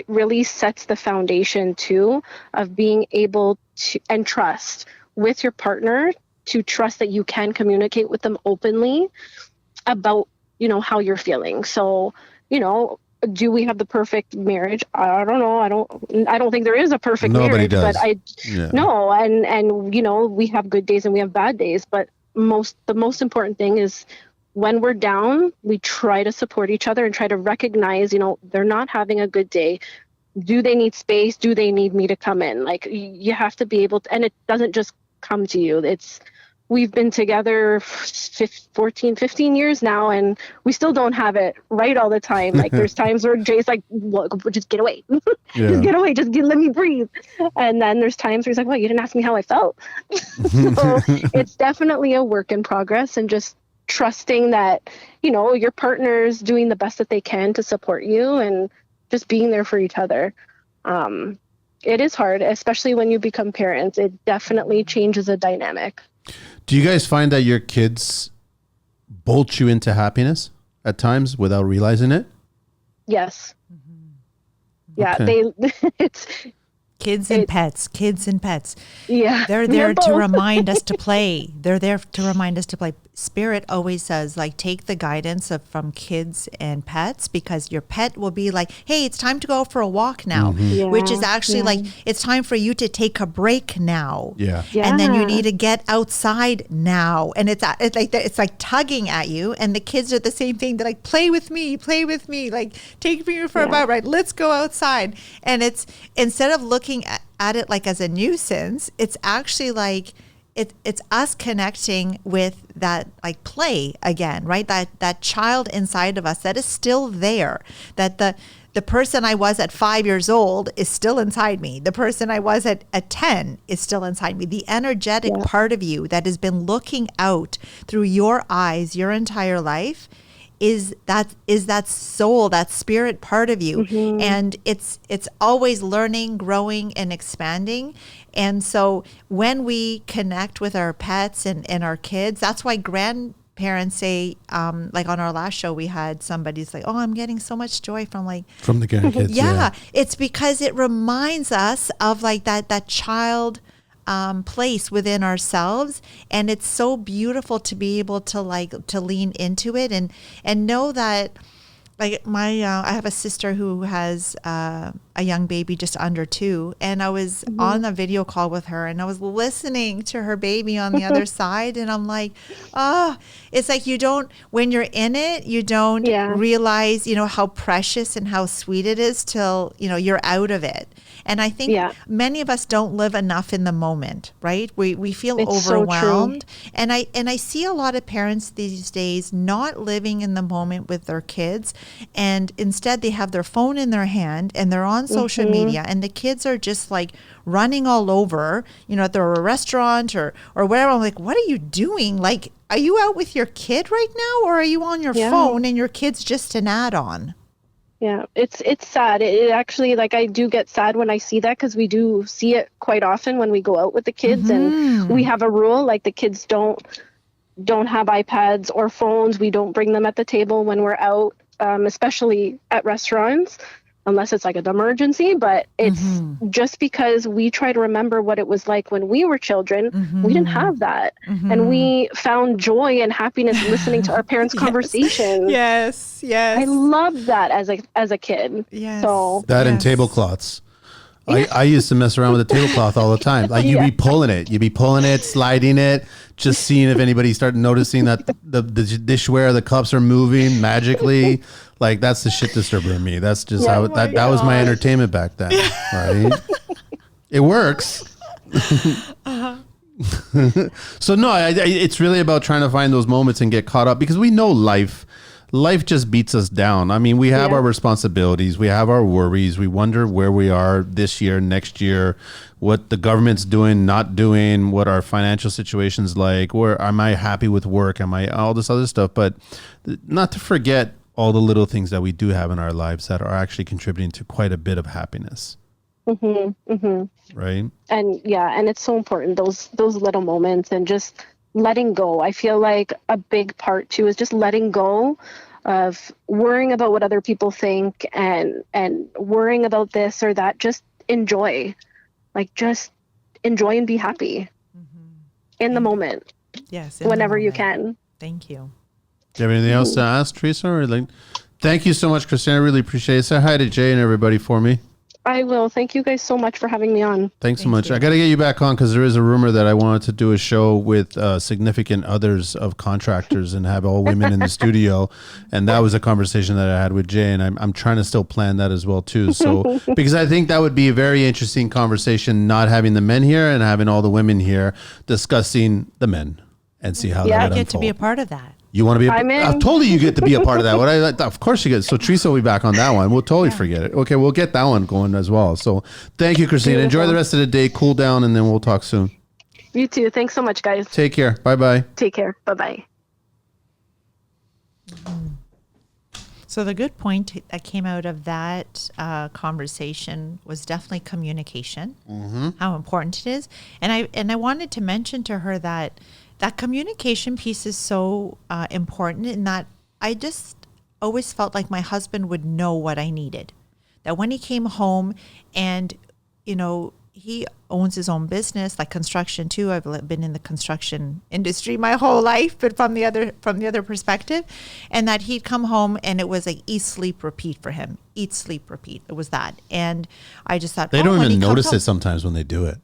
really sets the foundation too of being able to, and trust with your partner, to trust that you can communicate with them openly about, how you're feeling. So, do we have the perfect marriage? I don't know. I don't think there is a perfect Nobody marriage, does. but no. And we have good days and we have bad days, but the most important thing is when we're down, we try to support each other and try to recognize, they're not having a good day. Do they need space? Do they need me to come in? Like you have to be able to, and it doesn't just come to you. It's we've been together 15 years now, and we still don't have it right all the time. Like there's times where Jay's like, well, just get away. Just get away. Let me breathe. And then there's times where he's like, well, you didn't ask me how I felt. So it's definitely a work in progress, and just trusting that, your partner's doing the best that they can to support you, and just being there for each other. It is hard, especially when you become parents. It definitely changes the dynamic. Do you guys find that your kids bolt you into happiness at times without realizing it? Yes. Yeah, Okay. it's Kids and pets. Yeah. They're there to remind us to play. Spirit always says, like, take the guidance from kids and pets, because your pet will be like, hey, it's time to go for a walk now, which is actually like, it's time for you to take a break now. Yeah. And then you need to get outside now. And it's like tugging at you. And the kids are the same thing. They're like, play with me, like, take me for a bite, right? Let's go outside. And it's, instead of looking at it like as a nuisance, it's actually like, it's us connecting with that, like, play again, right? That child inside of us that is still there, that the person I was at 5 years old is still inside me. The person I was at 10 is still inside me. The energetic part of you that has been looking out through your eyes your entire life is that soul, that spirit part of you. And it's always learning, growing, and expanding. And so when we connect with our pets and our kids, that's why grandparents say, like on our last show, we had somebody's like, oh, I'm getting so much joy from the grandkids. Yeah, it's because it reminds us of like that child place within ourselves, and it's so beautiful to be able to lean into it and know that, like, I have a sister who has a young baby just under 2, and I was on a video call with her, and I was listening to her baby on the other side, and I'm like, it's like when you're in it, you don't realize, how precious and how sweet it is till, you're out of it. And I think many of us don't live enough in the moment, right? We feel overwhelmed. So and I see a lot of parents these days not living in the moment with their kids, and instead they have their phone in their hand and they're on social media, and the kids are just like running all over, at their restaurant or whatever. I'm like, what are you doing? Like, are you out with your kid right now, or are you on your phone and your kid's just an add-on? Yeah, it's sad. It actually, like, I do get sad when I see that, because we do see it quite often when we go out with the kids, and we have a rule, like, the kids don't have iPads or phones. We don't bring them at the table when we're out, especially at restaurants, unless it's like an emergency. But it's just because we try to remember what it was like when we were children. We didn't have that. And we found joy and happiness listening to our parents' conversations. Yes. I loved that as a kid. Yes. So That and tablecloths. I used to mess around with a tablecloth all the time. Like, you'd be pulling it, sliding it, just seeing if anybody started noticing that the dishware, the cups are moving magically. Like, that's the shit disturber in me. That's just how that was my entertainment back then, right? It works. So no, it's really about trying to find those moments and get caught up, because we know life just beats us down. I mean, we have our responsibilities, we have our worries, we wonder where we are this year, next year, what the government's doing, not doing, what our financial situation's like, where am I happy with work, am I, all this other stuff. But not to forget all the little things that we do have in our lives that are actually contributing to quite a bit of happiness. Right? And it's so important, those little moments, and just letting go. I feel like a big part too is just letting go of worrying about what other people think and worrying about this or that. Just enjoy and be happy in the moment. Yes. Whenever you can. Thank you. Do you have anything else to ask, Teresa? Or thank you so much, Christina. I really appreciate it. Say hi to Jay and everybody for me. I will. Thank you guys so much for having me on. Thanks so much. I got to get you back on, because there is a rumor that I wanted to do a show with significant others of contractors and have all women in the studio. And that was a conversation that I had with Jay, and I'm trying to still plan that as well too. So, because I think that would be a very interesting conversation, not having the men here and having all the women here discussing the men. and see how Yeah. that I would get to be a unfold. part of that. You want to be? I'm in. Totally, you get to be a part of that. Of course you get. So Teresa will be back on that one. We'll totally forget it. Okay, we'll get that one going as well. So thank you, Christina. Enjoy Beautiful. the rest of the day. Cool down, and then we'll talk soon. You too. Thanks so much, guys. Take care. Bye bye. Take care. Bye-bye. So the good point that came out of that conversation was definitely communication, how important it is. And I wanted to mention to her that communication piece is so important in that I just always felt like my husband would know what I needed. That when he came home and, you know, he owns his own business, like construction too. I've been in the construction industry my whole life, but from the other perspective, and that he'd come home and it was like eat, sleep, repeat for him. Eat, sleep, repeat. It was that, and I just thought They oh, don't when he even comes notice home- it sometimes when they do it.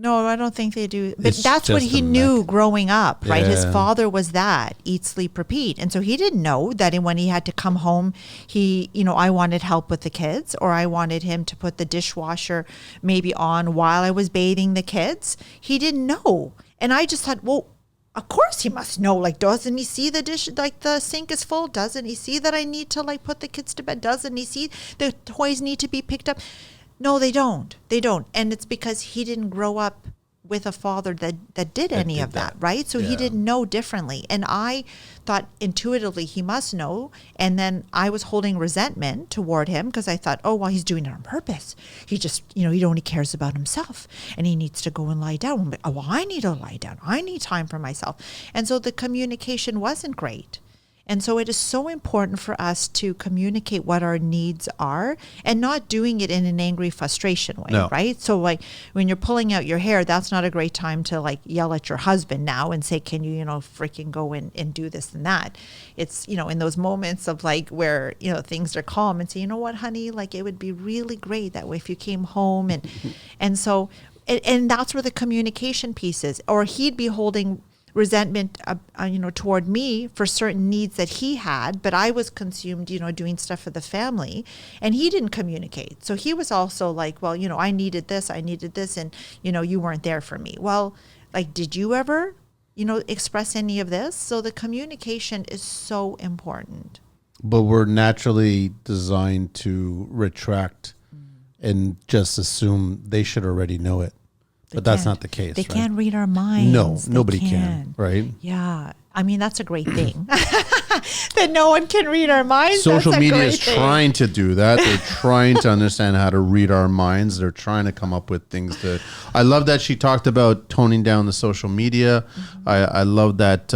No, I don't think they do. But It's that's what just he a knew growing up, right? His Yeah. father was that eat, sleep, repeat. And so he didn't know that when he had to come home, I wanted help with the kids, or I wanted him to put the dishwasher maybe on while I was bathing the kids. He didn't know. And I just thought, well, of course he must know. Like, doesn't he see the dish, like the sink is full? Doesn't he see that I need to like put the kids to bed? Doesn't he see the toys need to be picked up? No, they don't. They don't. And it's because he didn't grow up with a father that did any did of that, that. right? So he Yeah. didn't know differently. And I thought intuitively he must know. And then I was holding resentment toward him because I thought, oh, well, he's doing it on purpose. He just, he only cares about himself and he needs to go and lie down. I'm like, oh, well, I need to lie down. I need time for myself. And so the communication wasn't great. And so it is so important for us to communicate what our needs are and not doing it in an angry frustration way, No. right? So like when you're pulling out your hair, that's not a great time to like yell at your husband now and say, can you, freaking go and do this and that. It's, in those moments of like where, things are calm and say, you know what, honey, like it would be really great that way if you came home. And so, and that's where the communication piece is. Or he'd be holding resentment, toward me for certain needs that he had, but I was consumed, doing stuff for the family, and he didn't communicate. So he was also like, well, I needed this, and, you weren't there for me. Well, like, did you ever, express any of this? So the communication is so important. But we're naturally designed to retract and just assume they should already know it. But that's not the case. They right? can't read our minds. No, They nobody can, right? Yeah. I mean, that's a great thing. That no one can read our minds. Social That's a media great is thing. trying to do that. They're trying to understand how to read our minds. They're trying to come up with things to. I love that she talked about toning down the social media. Mm-hmm. I love that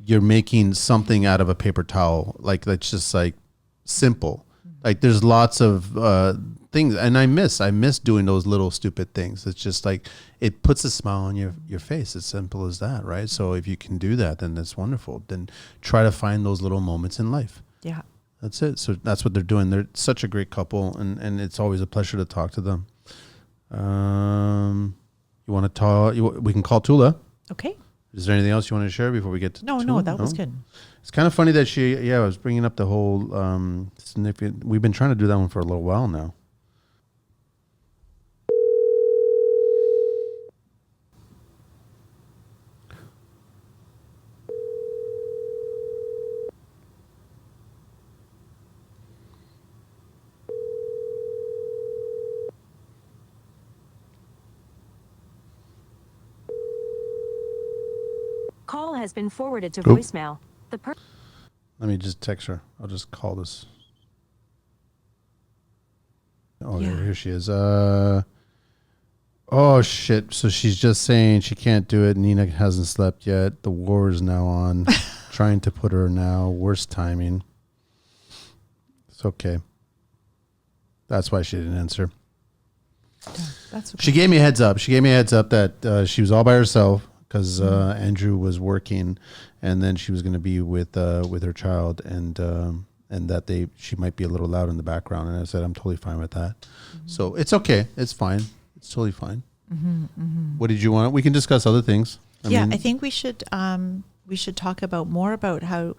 you're making something out of a paper towel. Like, that's just like simple. Mm-hmm. Like, there's lots of things, and I miss doing those little stupid things. It's just like it puts a smile on your face. It's simple as that, right? So if you can do that, then that's wonderful. Then try to find those little moments in life. Yeah. That's it. So that's what they're doing. They're such a great couple, and it's always a pleasure to talk to them. You want to talk? We can call Tula. Okay. Is there anything else you want to share before we get to No, Tula? that was good. It's kind of funny that I was bringing up the whole significant. We've been trying to do that one for a little while now. Call has been forwarded to voicemail. Let me just text her. I'll just call this. Oh, Yeah. here she is. Oh, shit. So she's just saying she can't do it. Nina hasn't slept yet. The war is now on. Trying to put her now. Worst timing. It's okay. That's why she didn't answer. That's okay. She gave me a heads up. She gave me a heads up that she was all by herself because Andrew was working, and then she was going to be with her child, and that she might be a little loud in the background. And I said, I'm totally fine with that. Mm-hmm. So it's okay. It's fine. It's totally fine. Mm-hmm, mm-hmm. What did you want? We can discuss other things. I think we should talk about more about how,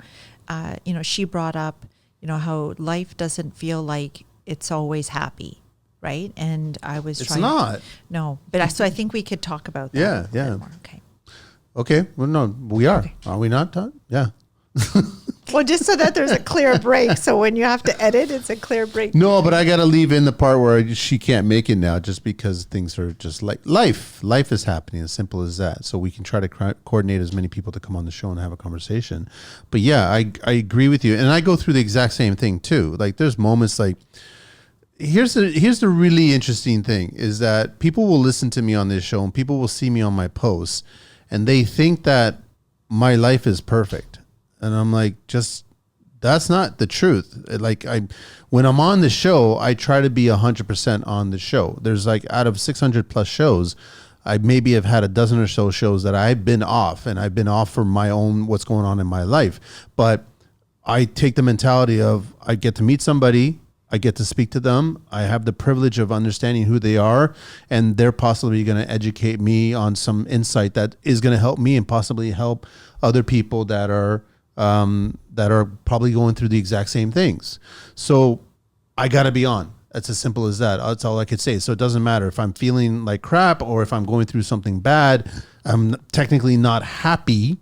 she brought up, how life doesn't feel like it's always happy. Right. And I was It's trying. not. No. But so I think we could talk about that. Yeah. More. Okay. Okay. Well, no, we are. Okay. Are we not, Todd? Yeah. Well, just so that there's a clear break. So when you have to edit, it's a clear break. No, but I got to leave in the part where she can't make it now just because things are just like life. Life is happening, as simple as that. So we can try to coordinate as many people to come on the show and have a conversation. But yeah, I agree with you. And I go through the exact same thing too. Like there's moments like, here's the really interesting thing is that people will listen to me on this show and people will see me on my posts and they think that my life is perfect. And I'm like, that's not the truth. Like when I'm on the show, I try to be 100% on the show. There's like out of 600 plus shows, I maybe have had a dozen or so shows that I've been off, and I've been off for my own, what's going on in my life. But I take the mentality of I get to meet somebody, I get to speak to them. I have the privilege of understanding who they are, and they're possibly going to educate me on some insight that is going to help me and possibly help other people that are probably going through the exact same things. So I got to be on. That's as simple as that. That's all I could say. So it doesn't matter if I'm feeling like crap or if I'm going through something bad, I'm technically not happy.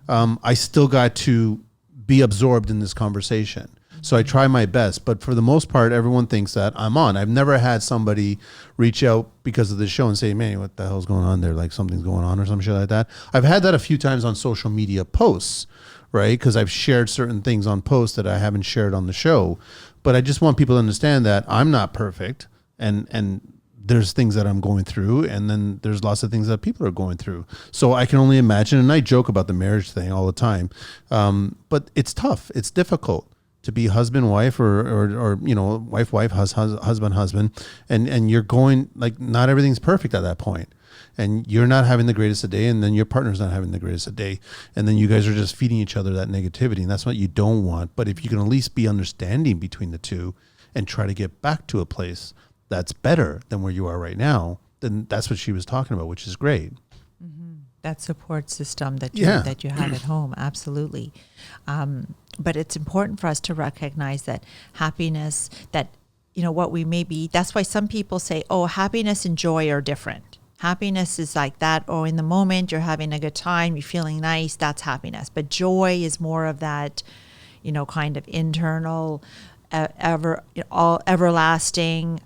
I still got to be absorbed in this conversation. So I try my best, but for the most part, everyone thinks that I'm on. I've never had somebody reach out because of the show and say, man, what the hell's going on there? Like something's going on or some shit like that. I've had that a few times on social media posts, right? Because I've shared certain things on posts that I haven't shared on the show. But I just want people to understand that I'm not perfect, and there's things that I'm going through, and then there's lots of things that people are going through. So I can only imagine, and I joke about the marriage thing all the time, but it's tough. It's difficult to be husband, wife, or you know, wife, husband, and you're going, like, not everything's perfect at that point. And you're not having the greatest of day, and then your partner's not having the greatest of day. And then you guys are just feeding each other that negativity, and that's what you don't want. But if you can at least be understanding between the two and try to get back to a place that's better than where you are right now, then that's what she was talking about, which is great. That support system that you have at home, absolutely. But it's important for us to recognize that happiness, that, you know, what we may be, that's why some people say, oh, happiness and joy are different. Happiness is like that, or in the moment you're having a good time, you're feeling nice, that's happiness. But joy is more of that, you know, kind of internal, everlasting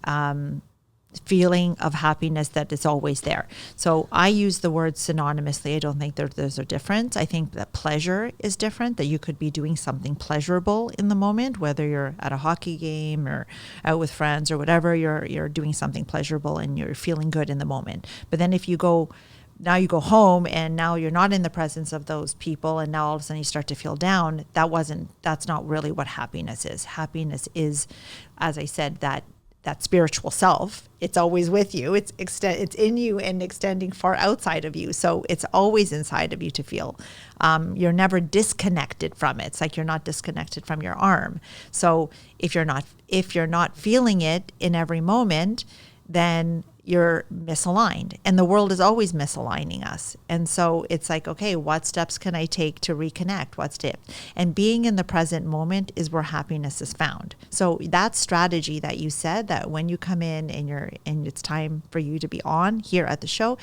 feeling of happiness that is always there. So I use the word synonymously. I don't think there's a difference. I think that pleasure is different, that you could be doing something pleasurable in the moment, whether you're at a hockey game or out with friends or whatever, you're doing something pleasurable and you're feeling good in the moment. But then if you go home and now you're not in the presence of those people, and now all of a sudden you start to feel down, that's not really what happiness is. Happiness is, as I said, that spiritual self. It's always with you. It's in you and extending far outside of you. So it's always inside of you to feel. You're never disconnected from it. It's like you're not disconnected from your arm. So if you're not feeling it in every moment, then you're misaligned, and the world is always misaligning us. And so it's like, okay, what steps can I take to reconnect? What steps? And being in the present moment is where happiness is found. So that strategy that you said, that when you come in and it's time for you to be on here at the show,